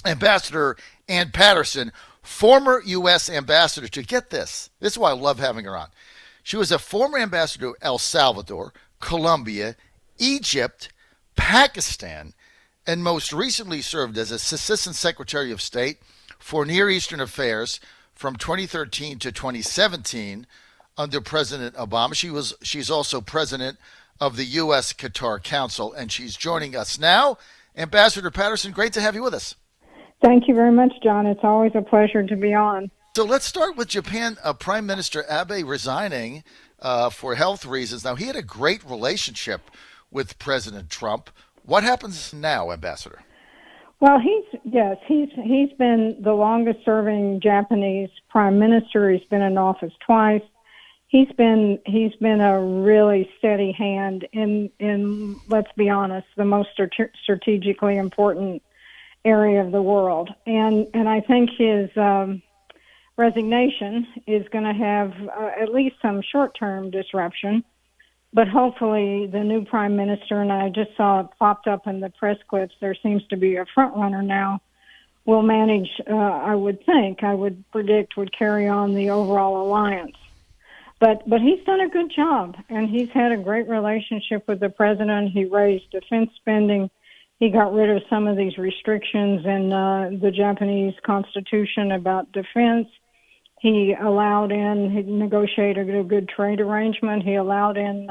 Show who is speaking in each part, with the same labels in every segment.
Speaker 1: Ambassador Ann Patterson, former U.S. ambassador to, get this. This is why I love having her on. She was a former ambassador to El Salvador, Colombia, Egypt, Pakistan, and most recently served as Assistant Secretary of State for Near Eastern Affairs from 2013 to 2017 under President Obama. She's also president of the U.S. Qatar Council, and she's joining us now. Ambassador Patterson, great to have you with us.
Speaker 2: Thank you very much, John. It's always a pleasure to be on.
Speaker 1: So let's start with Japan. Prime Minister Abe resigning for health reasons. Now, he had a great relationship with President Trump. What happens now, Ambassador?
Speaker 2: Well, he's been the longest-serving Japanese prime minister. He's been in office twice. He's been a really steady hand in let's be honest, the most strategically important area of the world, and I think his resignation is going to have at least some short-term disruption. But hopefully the new prime minister, and I just saw it popped up in the press clips, there seems to be a front runner now, will manage, I would predict, would carry on the overall alliance. But he's done a good job, and he's had a great relationship with the president. He raised defense spending. He got rid of some of these restrictions in the Japanese constitution about defense. He negotiated a good trade arrangement. He allowed in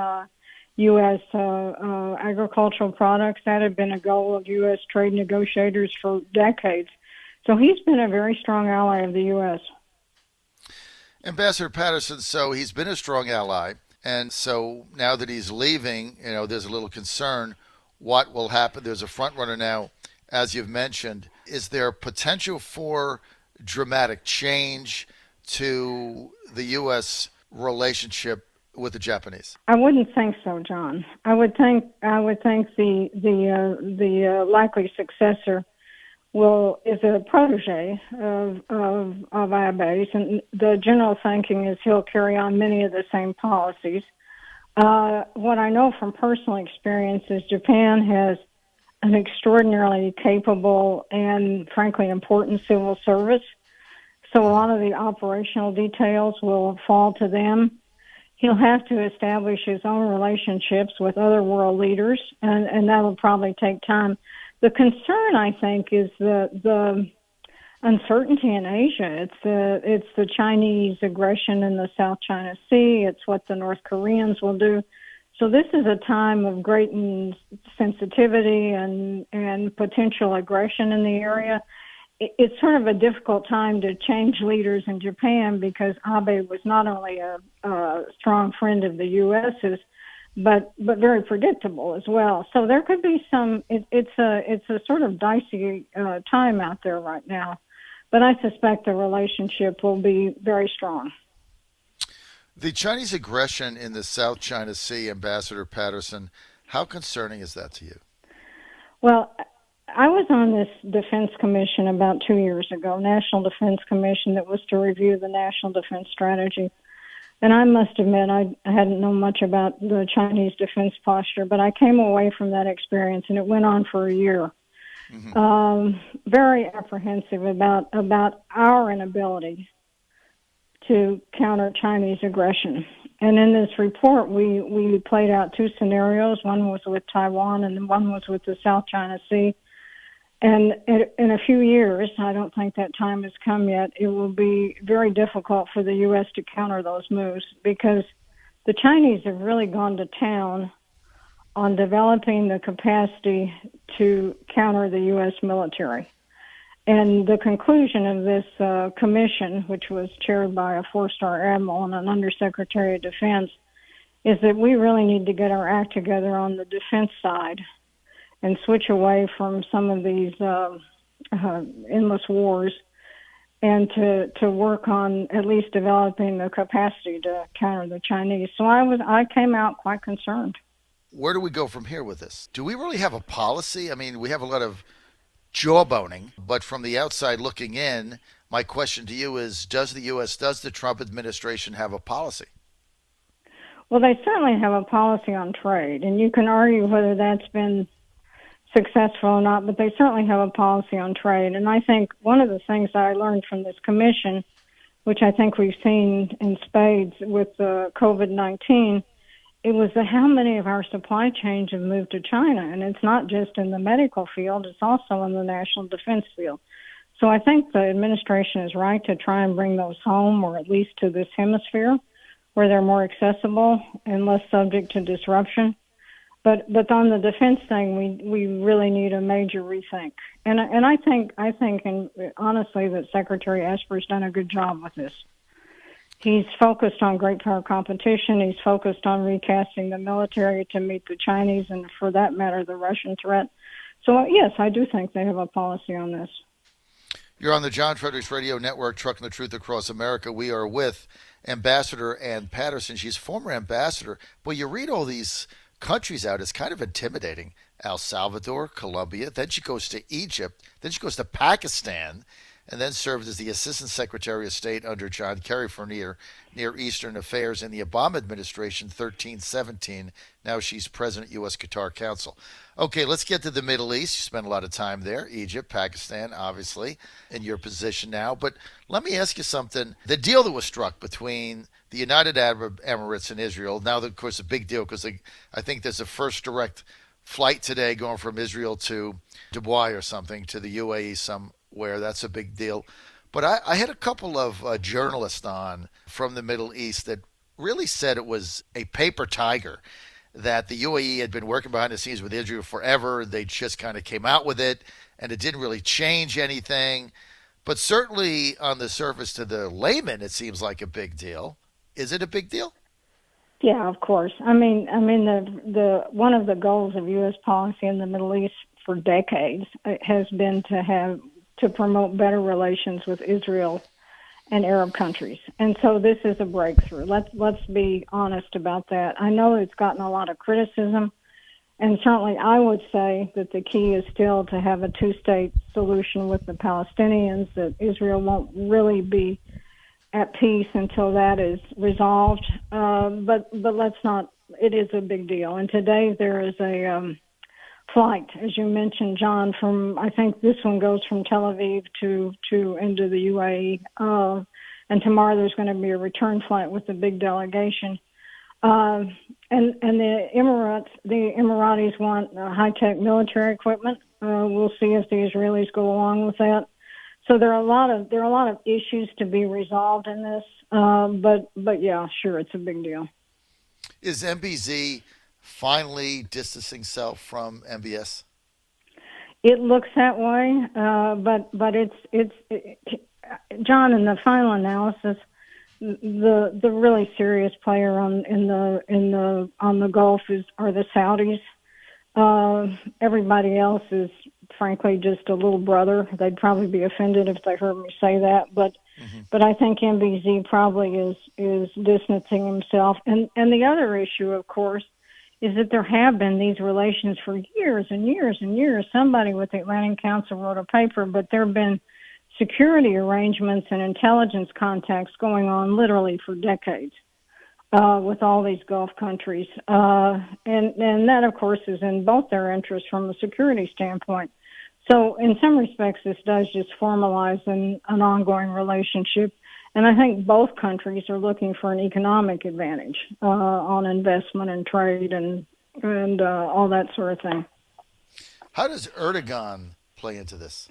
Speaker 2: U.S. Agricultural products. That had been a goal of U.S. trade negotiators for decades. So he's been a very strong ally of the U.S.
Speaker 1: Ambassador Patterson, so he's been a strong ally. And so now that he's leaving, there's a little concern. What will happen? There's a front runner now, as you've mentioned. Is there potential for dramatic change to the U.S. relationship with the Japanese?
Speaker 2: I wouldn't think so, John. I would think the likely successor is a protege of Abe's, and the general thinking is he'll carry on many of the same policies. What I know from personal experience is Japan has an extraordinarily capable and, frankly, important civil service. So a lot of the operational details will fall to them. He'll have to establish his own relationships with other world leaders, and that will probably take time. The concern, I think, is the uncertainty in Asia. It's the Chinese aggression in the South China Sea. It's what the North Koreans will do. So this is a time of great sensitivity and potential aggression in the area. It's sort of a difficult time to change leaders in Japan because Abe was not only a strong friend of the U.S.'s, but very predictable as well. So there could be some. It's a sort of dicey time out there right now, but I suspect the relationship will be very strong.
Speaker 1: The Chinese aggression in the South China Sea, Ambassador Patterson, how concerning is that to you?
Speaker 2: Well, I was on this Defense Commission about 2 years ago, National Defense Commission, that was to review the National Defense Strategy. And I must admit, I hadn't known much about the Chinese defense posture, but I came away from that experience, and it went on for a year. Mm-hmm. Very apprehensive about our inability to counter Chinese aggression. And in this report, we played out two scenarios. One was with Taiwan, and one was with the South China Sea. And in a few years, I don't think that time has come yet, it will be very difficult for the U.S. to counter those moves because the Chinese have really gone to town on developing the capacity to counter the U.S. military. And the conclusion of this commission, which was chaired by a four-star admiral and an undersecretary of defense, is that we really need to get our act together on the defense side and switch away from some of these endless wars and to work on at least developing the capacity to counter the Chinese. So I came out quite concerned.
Speaker 1: Where do we go from here with this? Do we really have a policy? I mean, we have a lot of jawboning, but from the outside looking in, my question to you is, does the Trump administration have a policy?
Speaker 2: Well, they certainly have a policy on trade, and you can argue whether that's been successful or not, but they certainly have a policy on trade. And I think one of the things that I learned from this commission, which I think we've seen in spades with COVID-19, it was how many of our supply chains have moved to China. And it's not just in the medical field, it's also in the national defense field. So I think the administration is right to try and bring those home, or at least to this hemisphere, where they're more accessible and less subject to disruption. But on the defense thing, we really need a major rethink. And I think and honestly that Secretary Esper's done a good job with this. He's focused on great power competition. He's focused on recasting the military to meet the Chinese and, for that matter, the Russian threat. So, yes, I do think they have a policy on this.
Speaker 1: You're on the John Fredericks Radio Network, Trucking the Truth Across America. We are with Ambassador Ann Patterson. She's former ambassador. But you read all these countries out, it's kind of intimidating. El Salvador, Colombia, then she goes to Egypt, then she goes to Pakistan, and then served as the Assistant Secretary of State under John Kerry for Near Eastern Affairs in the Obama administration, 13-17. Now she's President, U.S. Qatar Council. Okay, let's get to the Middle East. You spent a lot of time there, Egypt, Pakistan, obviously, in your position now. But let me ask you something. The deal that was struck between the United Arab Emirates and Israel, now, of course, a big deal because I think there's a first direct flight today going from Israel to Dubai or something, to the UAE somewhere. That's a big deal. But I had a couple of journalists on from the Middle East that really said it was a paper tiger, that the UAE had been working behind the scenes with Israel forever. They just kind of came out with it, and it didn't really change anything. But certainly on the surface to the layman, it seems like a big deal. Is it a big deal?
Speaker 2: Yeah, of course. I mean, the one of the goals of U.S. policy in the Middle East for decades has been to promote better relations with Israel and Arab countries, and so this is a breakthrough. Let's be honest about that. I know it's gotten a lot of criticism, and certainly I would say that the key is still to have a two-state solution with the Palestinians. That Israel won't really be at peace until that is resolved. But let's not. It is a big deal, and today there is a flight, as you mentioned, John, from, I think this one goes from Tel Aviv to into the UAE, and tomorrow there's going to be a return flight with a big delegation. And the Emiratis want high-tech military equipment. We'll see if the Israelis go along with that. So there are a lot of issues to be resolved in this. But yeah, sure, it's a big deal.
Speaker 1: Is MBZ finally distancing itself from MBS?
Speaker 2: It looks that way, but it's John. In the final analysis, the really serious player on the Gulf are the Saudis. Everybody else is frankly just a little brother. They'd probably be offended if they heard me say that, but I think MBZ probably is distancing himself. And the other issue, of course, is that there have been these relations for years and years and years. Somebody with the Atlantic Council wrote a paper, but there have been security arrangements and intelligence contacts going on literally for decades with all these Gulf countries. And that, of course, is in both their interests from a security standpoint. So in some respects, this does just formalize an ongoing relationship. And I think both countries are looking for an economic advantage on investment and trade and all that sort of thing.
Speaker 1: How does Erdogan play into this?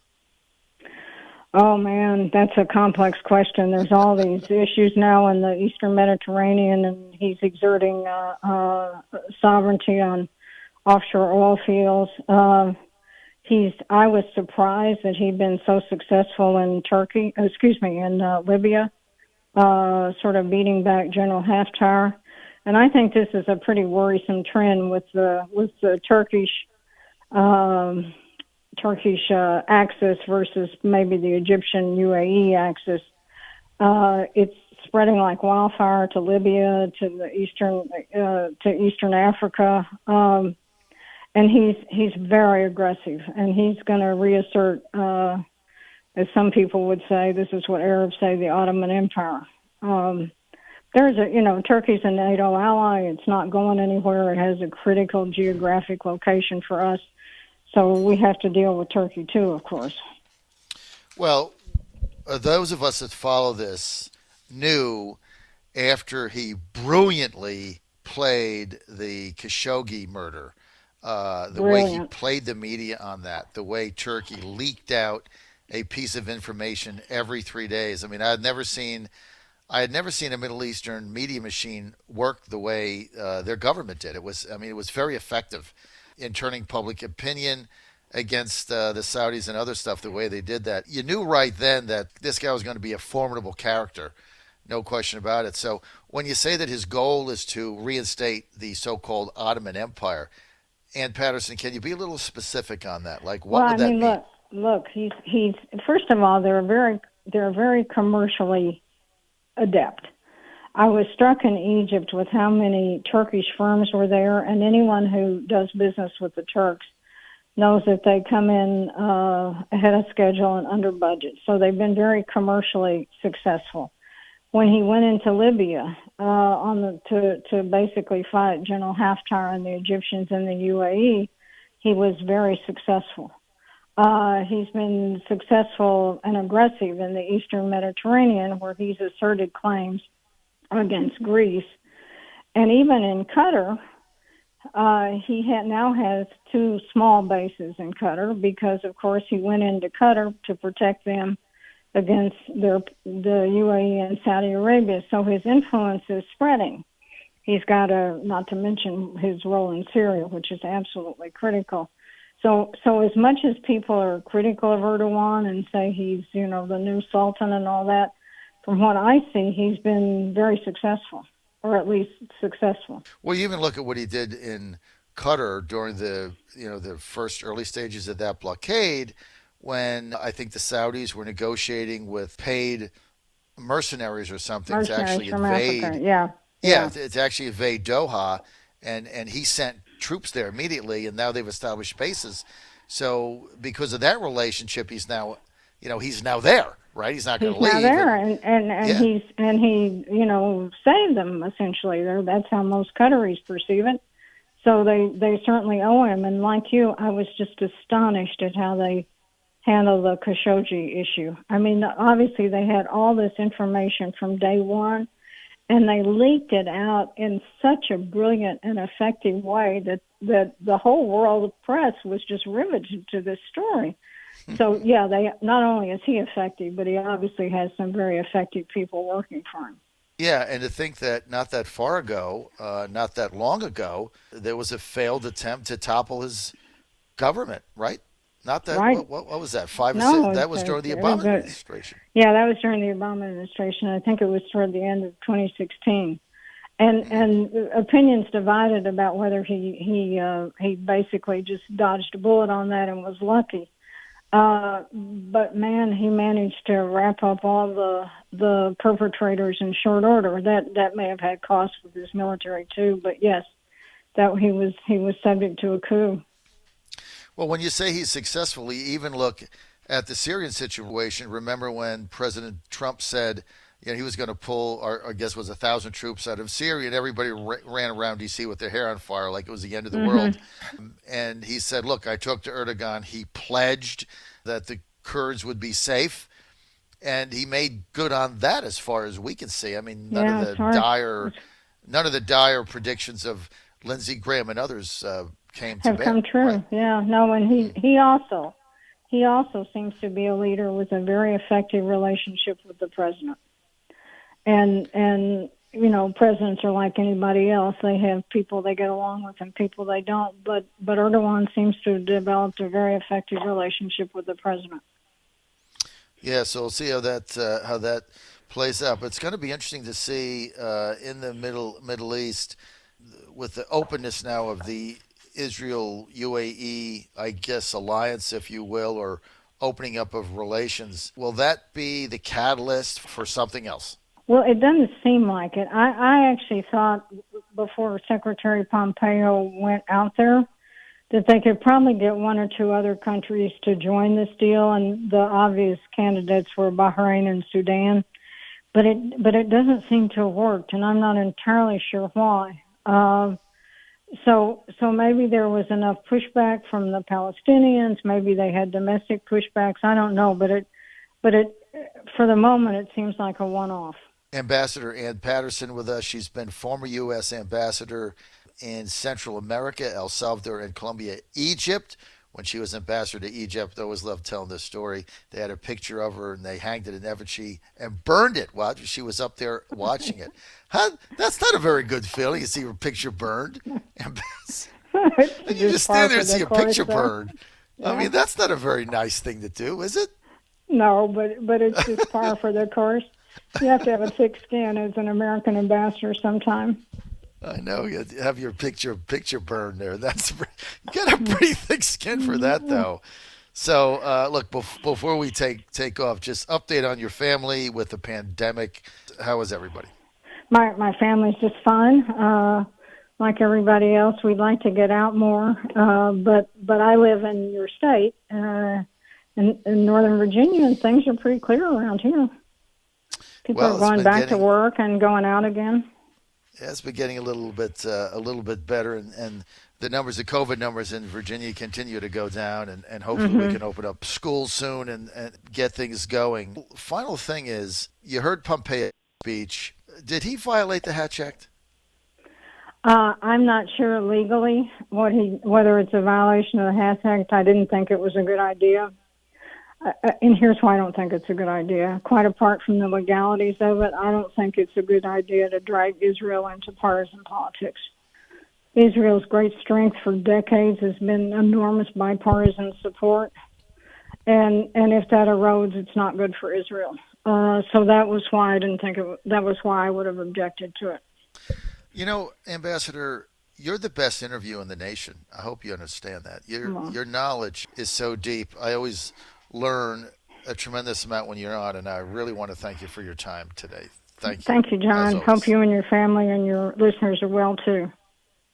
Speaker 2: Oh, man, that's a complex question. There's all these issues now in the Eastern Mediterranean, and he's exerting sovereignty on offshore oil fields. I was surprised that he'd been so successful in Libya, sort of beating back General Haftar. And I think this is a pretty worrisome trend with the Turkish axis versus maybe the Egyptian UAE axis. It's spreading like wildfire to Libya, to the Eastern Africa. And he's very aggressive, and he's going to reassert, as some people would say, this is what Arabs say, the Ottoman Empire. Turkey's a NATO ally. It's not going anywhere. It has a critical geographic location for us. So we have to deal with Turkey too, of course.
Speaker 1: Well, those of us that follow this knew after he brilliantly played the Khashoggi murder, the way he
Speaker 2: Brilliant.
Speaker 1: played the media on that, the way Turkey leaked out a piece of information every 3 days. I mean, I had never seen a Middle Eastern media machine work the way their government did. It was very effective in turning public opinion against the Saudis and other stuff. The way they did that, you knew right then that this guy was going to be a formidable character, no question about it. So when you say that his goal is to reinstate the so-called Ottoman Empire, Ann Patterson, can you be a little specific on that? Like,
Speaker 2: Well,
Speaker 1: what
Speaker 2: I
Speaker 1: would that
Speaker 2: mean,
Speaker 1: mean?
Speaker 2: look. He's first of all, they're very commercially adept. I was struck in Egypt with how many Turkish firms were there, and anyone who does business with the Turks knows that they come in ahead of schedule and under budget. So they've been very commercially successful. When he went into Libya to basically fight General Haftar and the Egyptians in the UAE, he was very successful. He's been successful and aggressive in the Eastern Mediterranean, where he's asserted claims against Greece. And even in Qatar, he now has two small bases in Qatar because, of course, he went into Qatar to protect them against the UAE and Saudi Arabia. So his influence is spreading. He's got not to mention his role in Syria, which is absolutely critical. So as much as people are critical of Erdogan and say he's, the new sultan and all that, from what I see, he's been very successful, or at least successful.
Speaker 1: Well, you even look at what he did in Qatar during the first early stages of that blockade, when I think the Saudis were negotiating with paid mercenaries or something to
Speaker 2: Mercenaries
Speaker 1: actually
Speaker 2: from
Speaker 1: invade.
Speaker 2: Africa, yeah.
Speaker 1: Yeah, to actually invade Doha, and he sent troops there immediately, and now they've established bases. So because of that relationship, he's now there, right? He's not going to
Speaker 2: He's
Speaker 1: leave.
Speaker 2: now there, and
Speaker 1: Yeah.
Speaker 2: he saved them essentially. That's how most Qataris perceive it. So they certainly owe him. And like you, I was just astonished at how they handle the Khashoggi issue. I mean, obviously they had all this information from day one, and they leaked it out in such a brilliant and effective way that the whole world press was just riveted to this story. So, yeah, they not only is he effective, but he obviously has some very effective people working for him.
Speaker 1: Yeah, and to think that not that far ago, not that long ago, there was a failed attempt to topple his government, right? Not that.
Speaker 2: Right.
Speaker 1: What was that? 5 or 6?
Speaker 2: No,
Speaker 1: That was during the Obama administration.
Speaker 2: Yeah, that was during the Obama administration. I think it was toward the end of 2016. And opinions divided about whether he basically just dodged a bullet on that and was lucky. But man, he managed to wrap up all the perpetrators in short order. That may have had costs with his military too. But yes, that he was subject to a coup.
Speaker 1: Well, when you say he's successful, you even look at the Syrian situation. Remember when President Trump said, he was going to pull, or I guess it was 1,000 troops out of Syria, and everybody ran around D.C. with their hair on fire like it was the end of the world. And he said, look, I talked to Erdogan. He pledged that the Kurds would be safe, and he made good on that as far as we can see. I mean, none of the dire predictions of Lindsey Graham and others came to
Speaker 2: have
Speaker 1: bear.
Speaker 2: Come true.
Speaker 1: Right?
Speaker 2: Yeah, no, and he also seems to be a leader with a very effective relationship with the president. And presidents are like anybody else. They have people they get along with and people they don't. But Erdogan seems to have developed a very effective relationship with the president.
Speaker 1: Yeah, so we'll see how that plays out. But it's going to be interesting to see in the Middle East, with the openness now of the Israel UAE, I guess, alliance, if you will, or opening up of relations. Will that be the catalyst for something else?
Speaker 2: Well, it doesn't seem like it. I actually thought before Secretary Pompeo went out there that they could probably get one or two other countries to join this deal, and the obvious candidates were Bahrain and Sudan. But it doesn't seem to have worked, and I'm not entirely sure why. So maybe there was enough pushback from the Palestinians. Maybe they had domestic pushbacks. I don't know, but for the moment, it seems like a one-off.
Speaker 1: Ambassador Ann Patterson with us. She's been former U.S. ambassador in Central America, El Salvador, and Colombia, Egypt. When she was ambassador to Egypt, I always loved telling this story. They had a picture of her and they hanged it in effigy and burned it while she was up there watching it. That's not a very good feeling. You see her picture burned. And you just stand there and see your picture burned. Yeah. I mean, that's not a very nice thing to do, is it?
Speaker 2: No, but it's just par for the course. You have to have a thick skin as an American ambassador sometime.
Speaker 1: I know, you have your picture burned there. You got a pretty thick skin for that, though. So, look, before we take off, just update on your family with the pandemic. How is everybody?
Speaker 2: My family's just fine. Like everybody else, we'd like to get out more, but I live in your state, in Northern Virginia, and things are pretty clear around here. People are going back to work and going out again.
Speaker 1: Yeah, it's been getting a little bit better, and the numbers, the COVID numbers in Virginia continue to go down, and hopefully we can open up schools soon and get things going. Final thing is, you heard Pompeo's speech. Did he violate the Hatch Act?
Speaker 2: I'm not sure legally whether it's a violation of the Hatch Act. I didn't think it was a good idea. And here's why I don't think it's a good idea. Quite apart from the legalities of it, I don't think it's a good idea to drag Israel into partisan politics. Israel's great strength for decades has been enormous bipartisan support. And if that erodes, it's not good for Israel. So that was why I didn't think that was why I would have objected to it.
Speaker 1: You know, Ambassador, you're the best interview in the nation. I hope you understand that. Your knowledge is so deep. I always learn a tremendous amount when you're on, and I really want to thank you for your time today. Thank you.
Speaker 2: Thank you, John. Hope you and your family and your listeners are well, too.